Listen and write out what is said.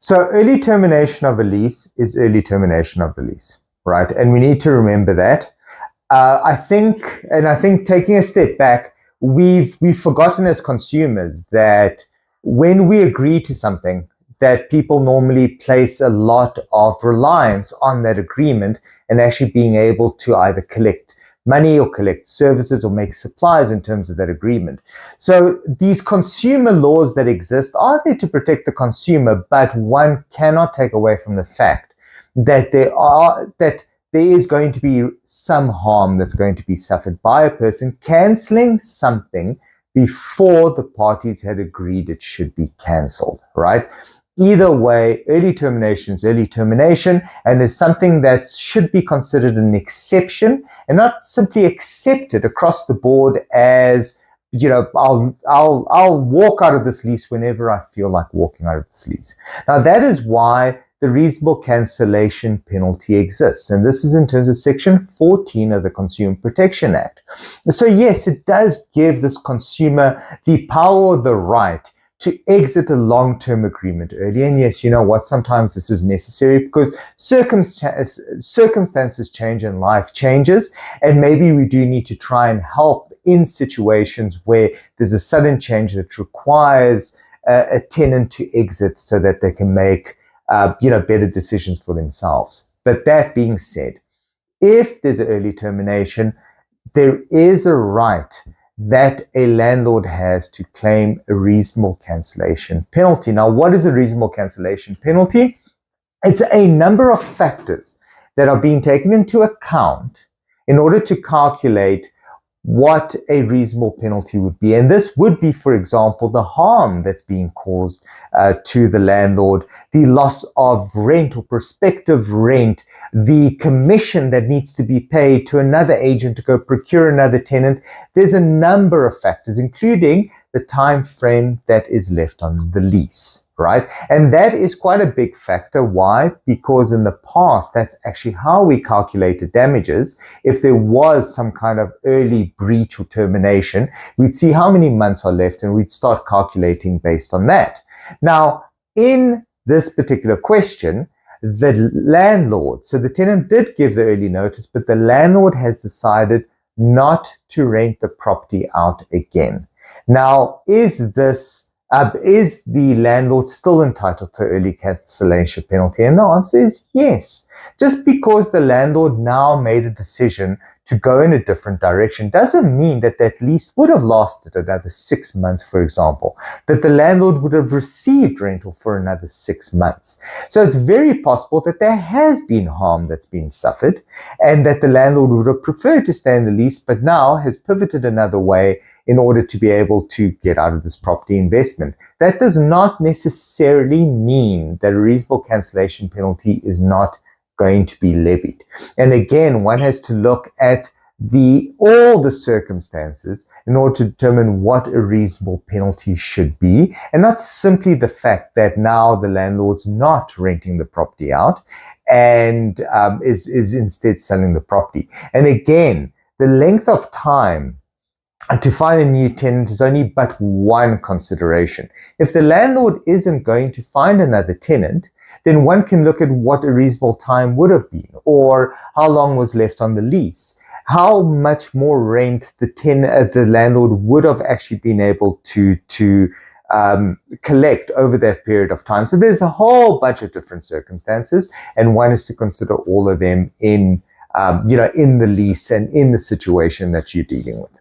So early termination of a lease is early termination of the lease, right? And we need to remember that. I think taking a step back, we've forgotten as consumers that when we agree to something, that people normally place a lot of reliance on that agreement and actually being able to either collect money or collect services or make supplies in terms of that agreement. So these consumer laws that exist are there to protect the consumer, but one cannot take away from the fact that there is going to be some harm that's going to be suffered by a person canceling something before the parties had agreed it should be cancelled, right? Either way, early termination is early termination, and it's something that should be considered an exception and not simply accepted across the board as, I'll walk out of this lease whenever I feel like walking out of this lease. Now, that is why the reasonable cancellation penalty exists. And this is in terms of Section 14 of the Consumer Protection Act. So yes, it does give this consumer the power or the right to exit a long-term agreement early. And yes, you know what? Sometimes this is necessary because circumstances change and life changes. And maybe we do need to try and help in situations where there's a sudden change that requires a tenant to exit so that they can make better decisions for themselves. But that being said, if there's an early termination, there is a right that a landlord has to claim a reasonable cancellation penalty. Now, what is a reasonable cancellation penalty? It's a number of factors that are being taken into account in order to calculate what a reasonable penalty would be. And this would be, for example, the harm that's being caused to the landlord, the loss of rent or prospective rent, the commission that needs to be paid to another agent to go procure another tenant. There's a number of factors, including the time frame that is left on the lease, right? And that is quite a big factor. Why? Because in the past, that's actually how we calculated damages. If there was some kind of early breach or termination, we'd see how many months are left and we'd start calculating based on that. Now, in this particular question, the landlord, so the tenant did give the early notice, but the landlord has decided not to rent the property out again. Now, is the landlord still entitled to early cancellation penalty? And the answer is yes. Just because the landlord now made a decision to go in a different direction doesn't mean that that lease would have lasted another 6 months, for example, that the landlord would have received rental for another 6 months. So it's very possible that there has been harm that's been suffered and that the landlord would have preferred to stay in the lease, but now has pivoted another way in order to be able to get out of this property investment. That does not necessarily mean that a reasonable cancellation penalty is not going to be levied. And again, one has to look at all the circumstances in order to determine what a reasonable penalty should be, and not simply the fact that now the landlord's not renting the property out and is instead selling the property. And again, the length of time to find a new tenant is only but one consideration. If the landlord isn't going to find another tenant, then one can look at what a reasonable time would have been, or how long was left on the lease, how much more rent the landlord would have actually been able to collect over that period of time. So there's a whole bunch of different circumstances, and one is to consider all of them in the lease and in the situation that you're dealing with.